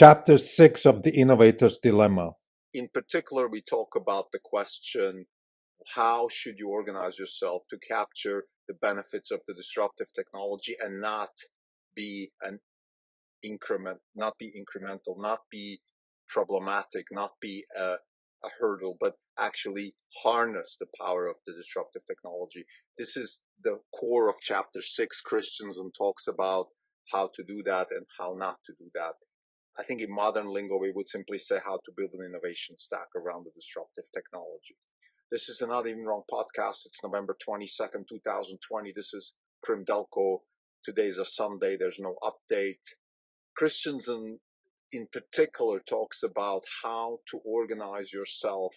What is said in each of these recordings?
Chapter 6 of The Innovator's Dilemma. In particular, we talk about the question, how should you organize yourself to capture the benefits of the disruptive technology and not be incremental, not be problematic, not be a hurdle, but actually harness the power of the disruptive technology. This is the core of chapter 6. Christensen talks about how to do that and how not to do that. I think in modern lingo, we would simply say how to build an innovation stack around the disruptive technology. This is a Not Even Wrong podcast. It's November 22nd, 2020. This is Krim Delko. Today is a Sunday. There's no update. Christensen in particular talks about how to organize yourself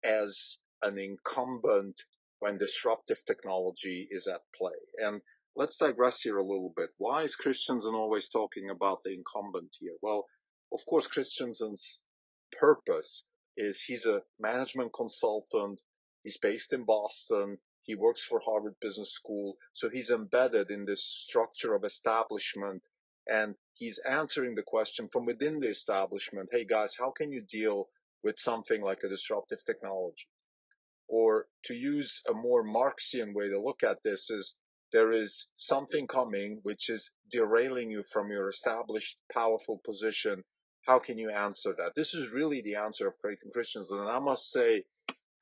as an incumbent when disruptive technology is at play. And let's digress here a little bit. Why is Christensen always talking about the incumbent here? Well, of course, Christensen's purpose is he's a management consultant. He's based in Boston. He works for Harvard Business School. So he's embedded in this structure of establishment. And he's answering the question from within the establishment. Hey guys, how can you deal with something like a disruptive technology? Or to use a more Marxian way to look at this is there is something coming which is derailing you from your established powerful position. How can you answer that? This is really the answer of Clayton Christensen. And I must say,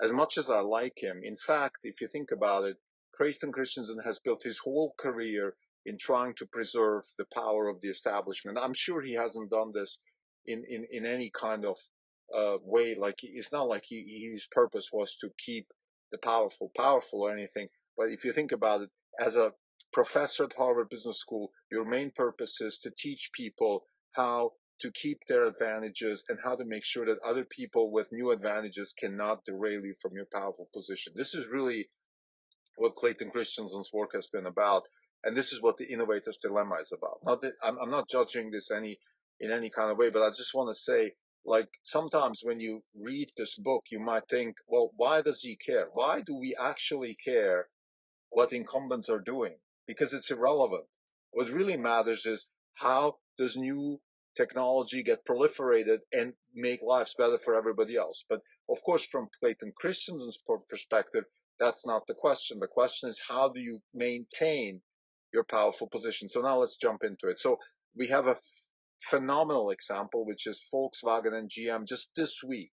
as much as I like him, in fact, if you think about it, Clayton Christensen has built his whole career in trying to preserve the power of the establishment. I'm sure he hasn't done this in any kind of way. Like, it's not like his purpose was to keep the powerful or anything. But if you think about it, as a professor at Harvard Business School, your main purpose is to teach people how to keep their advantages and how to make sure that other people with new advantages cannot derail you from your powerful position. This is really what Clayton Christensen's work has been about. And this is what the innovator's dilemma is about. Not that I'm not judging this in any kind of way, but I just want to say, like, sometimes when you read this book, you might think, well, why does he care? Why do we actually care what incumbents are doing? Because it's irrelevant. What really matters is how does new technology get proliferated and make lives better for everybody else. But of course, from Clayton Christensen's perspective, that's not the question. The question is, how do you maintain your powerful position? So now let's jump into it. So we have a phenomenal example, which is Volkswagen and GM just this week.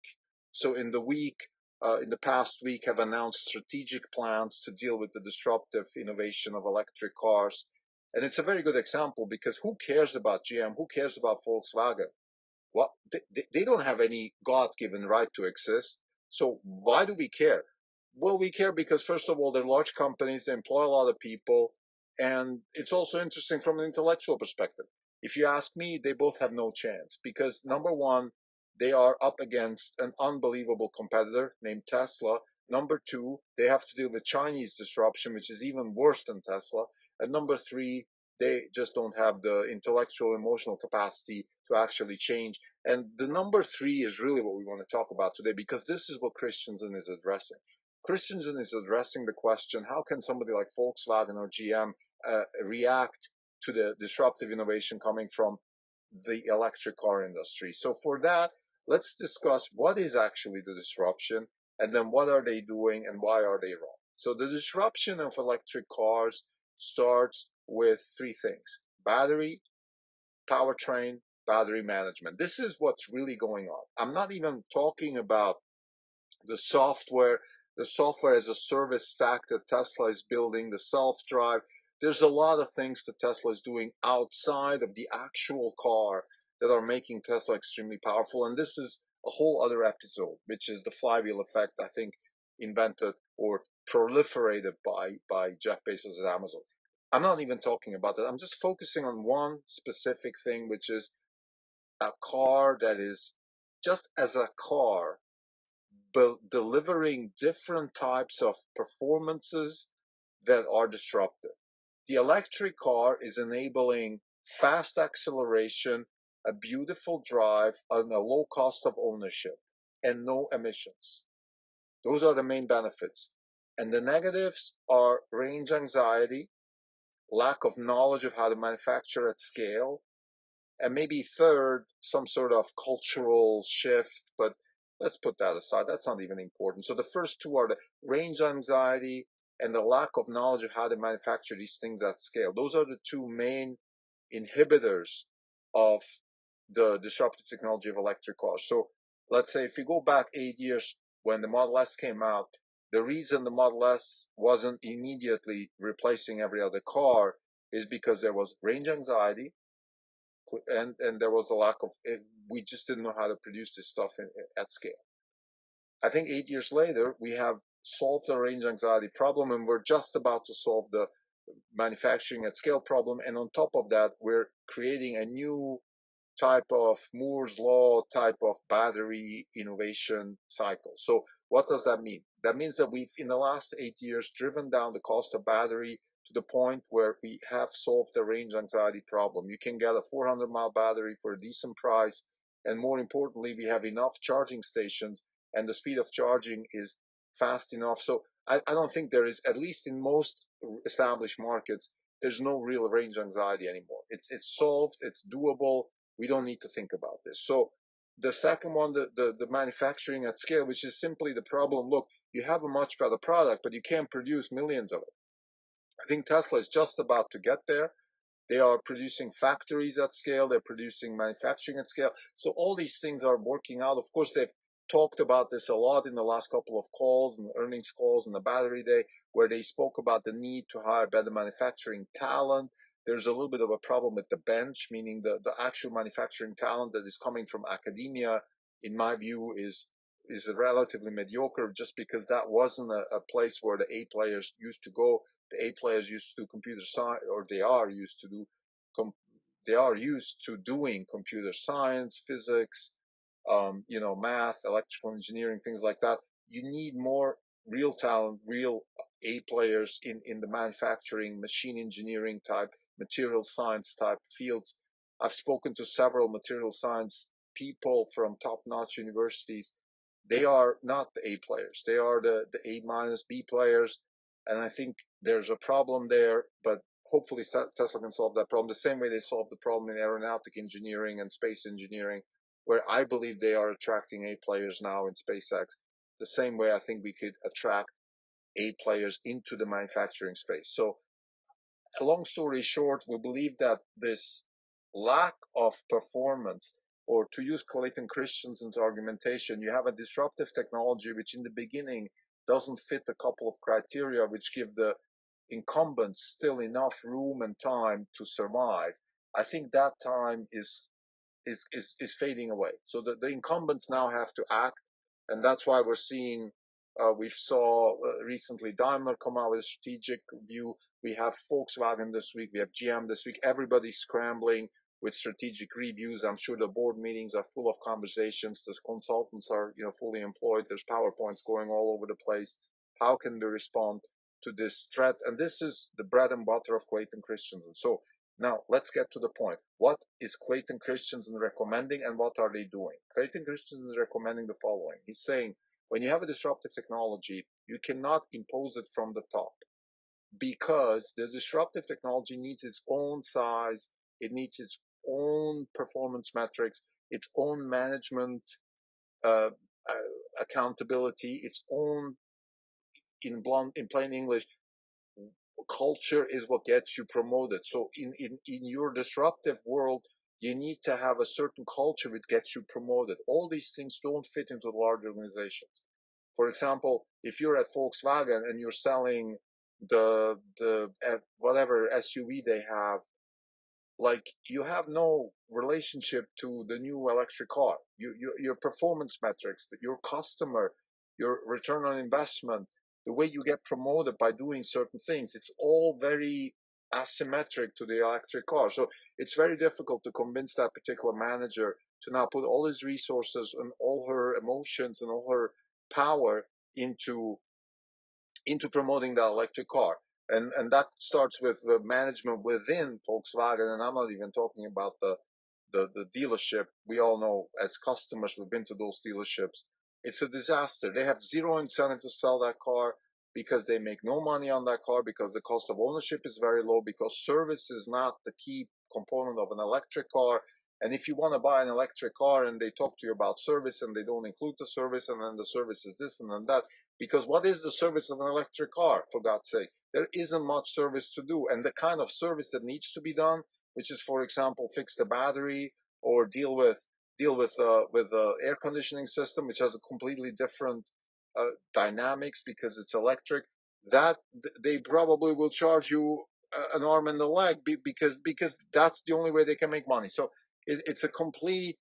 So in the past week, have announced strategic plans to deal with the disruptive innovation of electric cars. And it's a very good example because who cares about GM? Who cares about Volkswagen? What they don't have any God-given right to exist. So why do we care? Well, we care because first of all, they're large companies, they employ a lot of people, and it's also interesting from an intellectual perspective. If you ask me, they both have no chance because number one, they are up against an unbelievable competitor named Tesla. Number two, they have to deal with Chinese disruption, which is even worse than Tesla. And number three, they just don't have the intellectual, emotional capacity to actually change. And the number three is really what we want to talk about today because this is what Christensen is addressing. Christensen is addressing the question, how can somebody like Volkswagen or GM react to the disruptive innovation coming from the electric car industry? So for that, let's discuss what is actually the disruption and then what are they doing and why are they wrong. So the disruption of electric cars starts with three things: battery, powertrain, battery management. This is what's really going on. I'm not even talking about the software, the software as a service stack that Tesla is building, the self-drive. There's a lot of things that Tesla is doing outside of the actual car that are making Tesla extremely powerful. And this is a whole other episode, which is the flywheel effect, I think, invented or proliferated by Jeff Bezos at Amazon. I'm not even talking about that. I'm just focusing on one specific thing, which is a car that is just as a car, delivering different types of performances that are disruptive. The electric car is enabling fast acceleration, a beautiful drive, and a low cost of ownership, and no emissions. Those are the main benefits. And the negatives are range anxiety, lack of knowledge of how to manufacture at scale, And maybe third, some sort of cultural shift, but let's put that aside. That's not even important. So the first two are the range anxiety and the lack of knowledge of how to manufacture these things at scale. Those are the two main inhibitors of the disruptive technology of electric cars. So let's say if you go back 8 years when the Model S came out, the reason the Model S wasn't immediately replacing every other car is because there was range anxiety and there was a lack of we just didn't know how to produce this stuff at scale. I think 8 years later we have solved the range anxiety problem and we're just about to solve the manufacturing at scale problem, and on top of that we're creating a new type of Moore's law type of battery innovation cycle. So what does that mean? That means that we've in the last 8 years driven down the cost of battery to the point where we have solved the range anxiety problem. You can get a 400-mile battery for a decent price, and more importantly we have enough charging stations and the speed of charging is fast enough. So I don't think there is, at least in most established markets, there's no real range anxiety anymore. It's solved, it's doable, we don't need to think about this. So the second one, the manufacturing at scale, which is simply the problem. Look, you have a much better product, but you can't produce millions of it. I think Tesla is just about to get there. They are producing factories at scale. They're producing manufacturing at scale. So all these things are working out. Of course, they've talked about this a lot in the last couple of calls and earnings calls and the battery day, where they spoke about the need to hire better manufacturing talent. There's a little bit of a problem with the bench, meaning the actual manufacturing talent that is coming from academia, in my view, is relatively mediocre, just because that wasn't a place where the A players used to go. The A players used to do computer science, or they are used to do, they are used to doing computer science, physics, math, electrical engineering, things like that. You need more real talent, real A players in the manufacturing, machine engineering type, material science type fields. I've spoken to several material science people from top-notch universities. They are not the A players. They are the A minus B players. And I think there's a problem there, but hopefully Tesla can solve that problem the same way they solved the problem in aeronautic engineering and space engineering, where I believe they are attracting A players now in SpaceX. The same way I think we could attract A players into the manufacturing space. So long story short, we believe that this lack of performance, or to use Clayton Christensen's argumentation, you have a disruptive technology which in the beginning doesn't fit a couple of criteria which give the incumbents still enough room and time to survive. I think that time is fading away. So the incumbents now have to act, and that's why we're seeing. We saw recently Daimler come out with a strategic view. We have Volkswagen this week. We have GM this week. Everybody's scrambling with strategic reviews. I'm sure the board meetings are full of conversations. The consultants are, fully employed. There's PowerPoints going all over the place. How can we respond to this threat? And this is the bread and butter of Clayton Christensen. So now, let's get to the point. What is Clayton Christensen recommending and what are they doing? Clayton Christensen is recommending the following. He's saying, when you have a disruptive technology, you cannot impose it from the top, because the disruptive technology needs its own size, it needs its own performance metrics, its own management uh, accountability, its own, in plain English, culture is what gets you promoted. So in your disruptive world, you need to have a certain culture which gets you promoted. All these things don't fit into large organizations. For example, if you're at Volkswagen and you're selling the whatever SUV they have, like, you have no relationship to the new electric car. Your performance metrics, your customer, your return on investment, the way you get promoted by doing certain things, it's all very asymmetric to the electric car. So it's very difficult to convince that particular manager to now put all his resources and all her emotions and all her power into promoting the electric car. And that starts with the management within Volkswagen, and I'm not even talking about the dealership. We all know, as customers, we've been to those dealerships. It's a disaster. They have zero incentive to sell that car because they make no money on that car, because the cost of ownership is very low, because service is not the key component of an electric car. And if you want to buy an electric car and they talk to you about service and they don't include the service, and then the service is this and then that, because what is the service of an electric car, for God's sake? There isn't much service to do. And the kind of service that needs to be done, which is, for example, fix the battery or deal with air conditioning system, which has a completely different dynamics because it's electric, that they probably will charge you an arm and a leg because that's the only way they can make money. So it's a complete,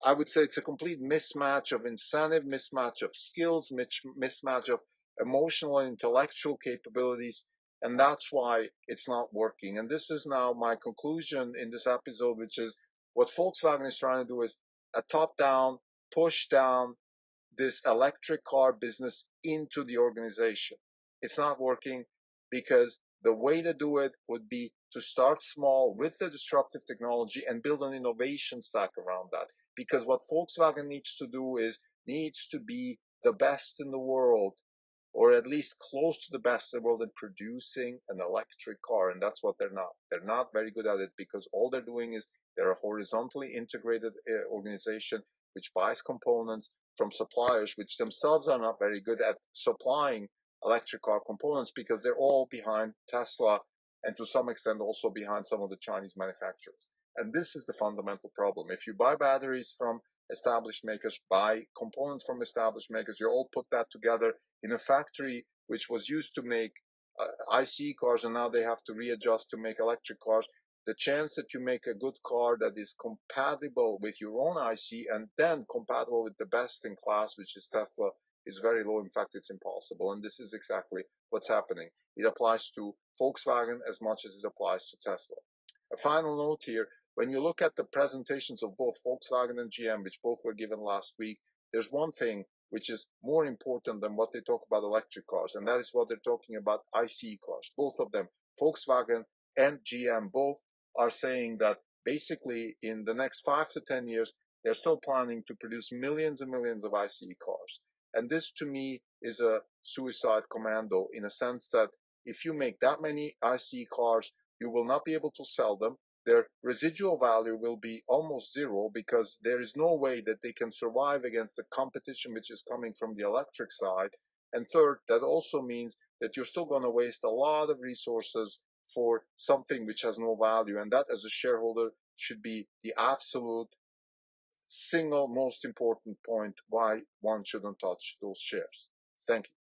I would say, it's a complete mismatch of incentive, mismatch of skills, mismatch of emotional and intellectual capabilities, and that's why it's not working. And this is now my conclusion in this episode, which is what Volkswagen is trying to do is a top-down, push-down this electric car business into the organization. It's not working because the way to do it would be to start small with the disruptive technology and build an innovation stack around that. Because what Volkswagen needs to do is needs to be the best in the world, or at least close to the best in the world in producing an electric car. And that's what they're not. They're not very good at it because all they're doing is they're a horizontally integrated organization which buys components from suppliers which themselves are not very good at supplying electric car components because they're all behind Tesla and to some extent also behind some of the Chinese manufacturers. And this is the fundamental problem. If you buy batteries from established makers, buy components from established makers, you all put that together in a factory which was used to make ICE cars and now they have to readjust to make electric cars, the chance that you make a good car that is compatible with your own IC and then compatible with the best in class, which is Tesla, is very low. In fact, it's impossible. And this is exactly what's happening. It applies to Volkswagen as much as it applies to Tesla. A final note here, when you look at the presentations of both Volkswagen and GM, which both were given last week, there's one thing which is more important than what they talk about electric cars, and that is what they're talking about ICE cars. Both of them, Volkswagen and GM, both are saying that basically in the next 5 to 10 years, they're still planning to produce millions and millions of ICE cars. And this to me is a suicide commando in a sense that if you make that many ICE cars, you will not be able to sell them. Their residual value will be almost zero because there is no way that they can survive against the competition which is coming from the electric side. And third, that also means that you're still going to waste a lot of resources for something which has no value. And that, as a shareholder, should be the absolute single most important point why one shouldn't touch those shares. Thank you.